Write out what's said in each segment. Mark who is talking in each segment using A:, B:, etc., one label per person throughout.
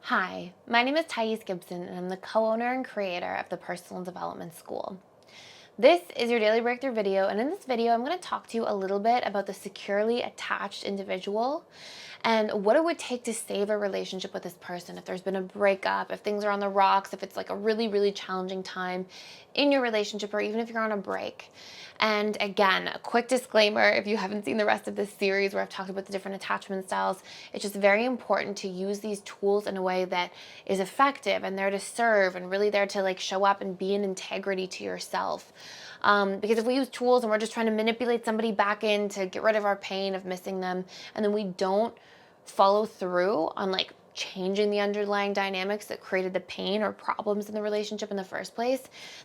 A: Hi, my name is Gibson, and I'm the co-owner and creator of the Personal Development School. This is your daily breakthrough video, and in this video, I'm going to talk to you a little bit about the securely attached individual and what it would take to save a relationship with this person. If there's been a breakup, if things are on the rocks, if it's like a really, really challenging time in your relationship, or even if you're on a break. And again, a quick disclaimer, if you haven't seen the rest of this series where I've talked about the different attachment styles, it's just very important to use these tools in a way that is effective and there to serve and really there to like show up and be in integrity to yourself. Because if we use tools and we're just trying to manipulate somebody back in to get rid of our pain of missing them, and then we don't follow through on like changing the underlying dynamics that created the pain or problems in the relationship in the first place,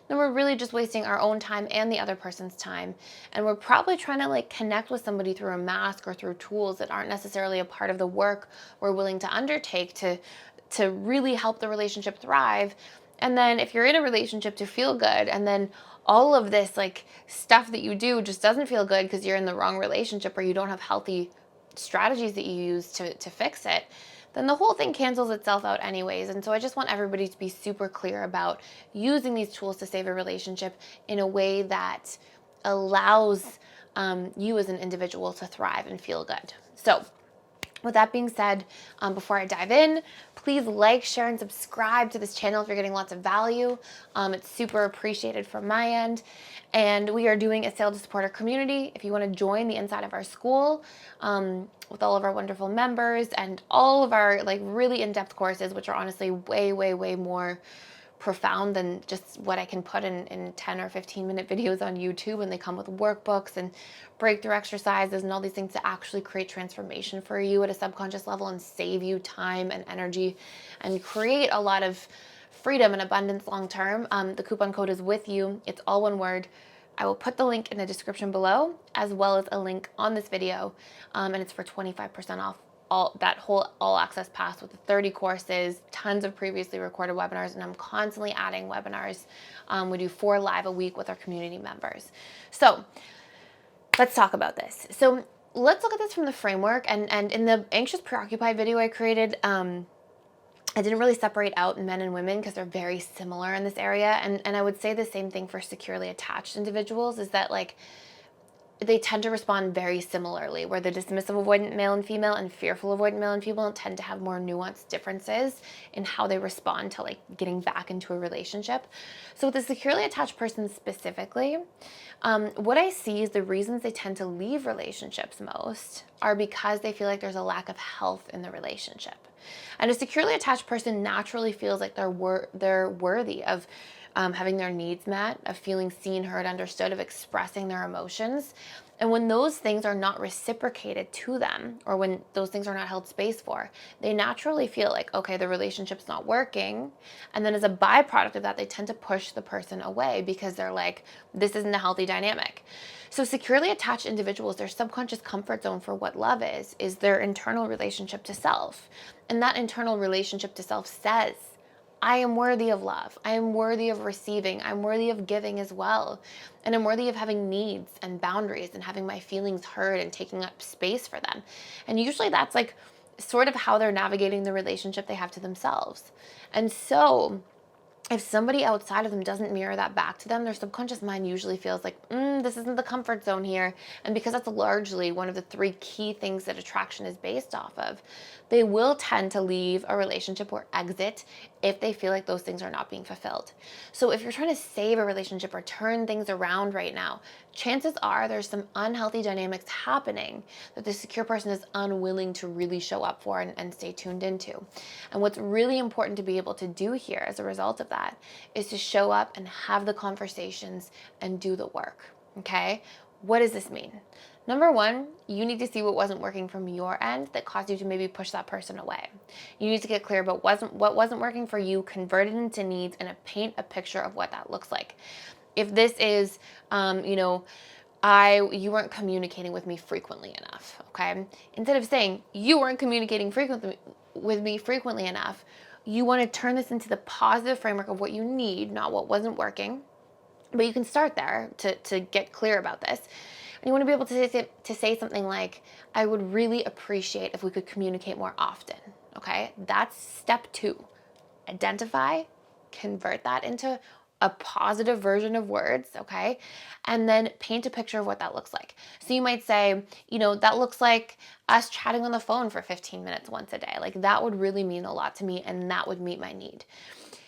A: then we're really just wasting our own time and the other person's time. And we're probably trying to like connect with somebody through a mask or through tools that aren't necessarily a part of the work we're willing to undertake to really help the relationship thrive. And then if you're in a relationship to feel good, and then all of this like stuff that you do just doesn't feel good because you're in the wrong relationship or you don't have healthy strategies that you use to fix it, then the whole thing cancels itself out anyways. And so I just want everybody to be super clear about using these tools to save a relationship in a way that allows you as an individual to thrive and feel good. So with that being said, before I dive in, please like, share, and subscribe to this channel if you're getting lots of value. It's super appreciated from my end. And we are doing a sale to support our community. If you want to join the inside of our school with all of our wonderful members and all of our like really in-depth courses, which are honestly way, way, way more profound than just what I can put in 10 or 15-minute videos on YouTube, and they come with workbooks and breakthrough exercises and all these things to actually create transformation for you at a subconscious level and save you time and energy and create a lot of freedom and abundance long term. The coupon code is with you. It's all one word. I will put the link in the description below, as well as a link on this video, and it's for 25% off that whole all access pass with the 30 courses, tons of previously recorded webinars, and I'm constantly adding webinars. We do 4 live a week with our community members. So let's talk about this. So let's look at this from the framework, and in the anxious preoccupied video I created, I didn't really separate out men and women because they're very similar in this area. And I would say the same thing for securely attached individuals, is that like they tend to respond very similarly, where the dismissive avoidant male and female and fearful avoidant male and female tend to have more nuanced differences in how they respond to like getting back into a relationship. So with the securely attached person specifically, what I see is the reasons they tend to leave relationships most are because they feel like there's a lack of health in the relationship. And a securely attached person naturally feels like they're worthy of having their needs met, of feeling seen, heard, understood, of expressing their emotions. And when those things are not reciprocated to them, or when those things are not held space for, they naturally feel like, okay, the relationship's not working. And then as a byproduct of that, they tend to push the person away because they're like, this isn't a healthy dynamic. So securely attached individuals, their subconscious comfort zone for what love is their internal relationship to self. And that internal relationship to self says, I am worthy of love. I am worthy of receiving. I'm worthy of giving as well. And I'm worthy of having needs and boundaries and having my feelings heard and taking up space for them. And usually that's like sort of how they're navigating the relationship they have to themselves. And so if somebody outside of them doesn't mirror that back to them, their subconscious mind usually feels like, this isn't the comfort zone here. And because that's largely one of the 3 key things that attraction is based off of, they will tend to leave a relationship or exit if they feel like those things are not being fulfilled. So if you're trying to save a relationship or turn things around right now, chances are there's some unhealthy dynamics happening that the secure person is unwilling to really show up for and stay tuned into. And what's really important to be able to do here as a result of that is to show up and have the conversations and do the work, okay? What does this mean? Number 1, you need to see what wasn't working from your end that caused you to maybe push that person away. You need to get clear about what wasn't working for you, convert it into needs, and paint a picture of what that looks like. If this is, you weren't communicating with me frequently enough, okay? Instead of saying you weren't communicating with me frequently enough, you want to turn this into the positive framework of what you need, not what wasn't working. But you can start there to get clear about this. And you want to be able to say something like, I would really appreciate if we could communicate more often. Okay, that's step 2. Identify, convert that into a positive version of words, okay? And then paint a picture of what that looks like. So you might say, that looks like us chatting on the phone for 15 minutes once a day. Like that would really mean a lot to me and that would meet my need.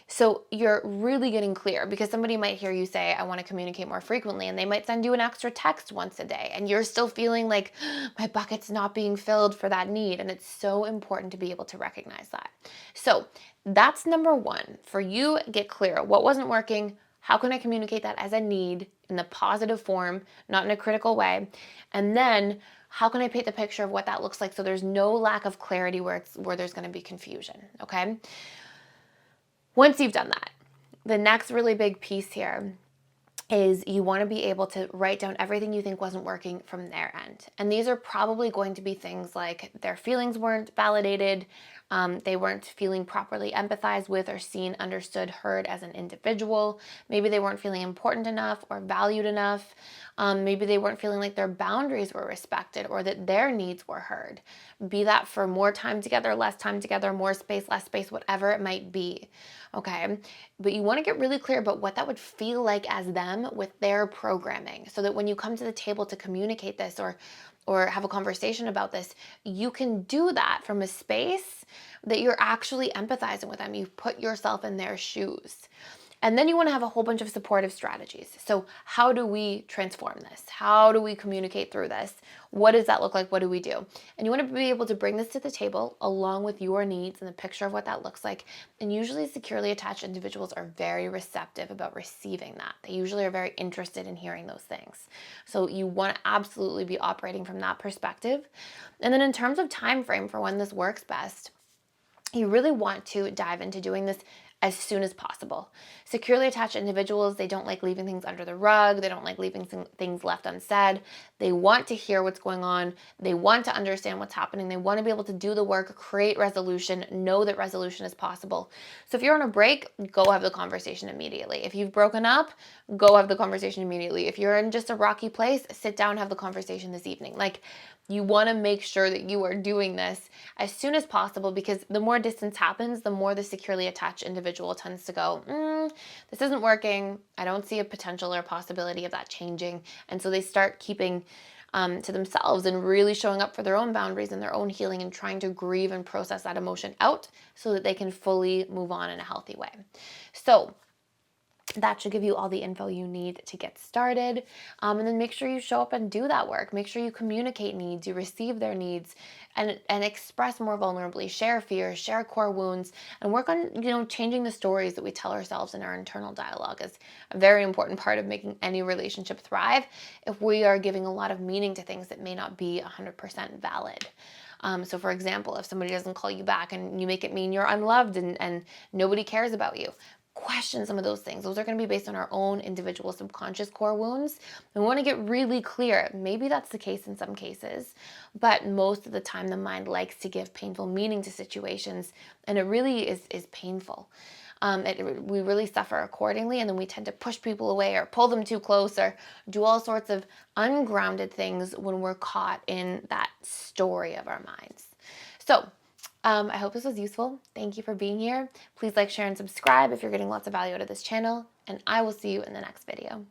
A: So you're really getting clear, because somebody might hear you say, I want to communicate more frequently, and they might send you an extra text once a day, and you're still feeling like my bucket's not being filled for that need. And it's so important to be able to recognize that. So that's number 1. For you, get clear. What wasn't working? How can I communicate that as a need in the positive form, not in a critical way? And then how can I paint the picture of what that looks like so there's no lack of clarity where there's going to be confusion, okay? Once you've done that, the next really big piece here is you want to be able to write down everything you think wasn't working from their end. And these are probably going to be things like their feelings weren't validated, they weren't feeling properly empathized with or seen, understood, heard as an individual. Maybe they weren't feeling important enough or valued enough. Maybe they weren't feeling like their boundaries were respected or that their needs were heard. Be that for more time together, less time together, more space, less space, whatever it might be. Okay. But you want to get really clear about what that would feel like as them with their programming, so that when you come to the table to communicate this or have a conversation about this, you can do that from a space that you're actually empathizing with them. You've put yourself in their shoes. And then you want to have a whole bunch of supportive strategies. So how do we transform this? How do we communicate through this? What does that look like? What do we do? And you want to be able to bring this to the table along with your needs and the picture of what that looks like. And usually securely attached individuals are very receptive about receiving that. They usually are very interested in hearing those things. So you want to absolutely be operating from that perspective. And then in terms of time frame for when this works best, you really want to dive into doing this as soon as possible. Securely attached individuals, they don't like leaving things under the rug. They don't like leaving things left unsaid. They want to hear what's going on. They want to understand what's happening. They want to be able to do the work, create resolution, know that resolution is possible. So if you're on a break, go have the conversation immediately. If you've broken up, go have the conversation immediately. If you're in just a rocky place, sit down, have the conversation this evening. Like, you want to make sure that you are doing this as soon as possible, because the more distance happens, the more the securely attached individual tends to go, this isn't working. I don't see a potential or possibility of that changing. And so they start keeping to themselves and really showing up for their own boundaries and their own healing and trying to grieve and process that emotion out so that they can fully move on in a healthy way. So that should give you all the info you need to get started. And then make sure you show up and do that work. Make sure you communicate needs, you receive their needs, and express more vulnerably, share fears, share core wounds, and work on, changing the stories that we tell ourselves in our internal dialogue is a very important part of making any relationship thrive if we are giving a lot of meaning to things that may not be 100% valid. So for example, if somebody doesn't call you back and you make it mean you're unloved and nobody cares about you, question some of those things. Those are going to be based on our own individual subconscious core wounds. And we want to get really clear. Maybe that's the case in some cases, but most of the time the mind likes to give painful meaning to situations, and it really is painful. We really suffer accordingly, and then we tend to push people away or pull them too close or do all sorts of ungrounded things when we're caught in that story of our minds. So I hope this was useful. Thank you for being here. Please like, share, and subscribe if you're getting lots of value out of this channel, and I will see you in the next video.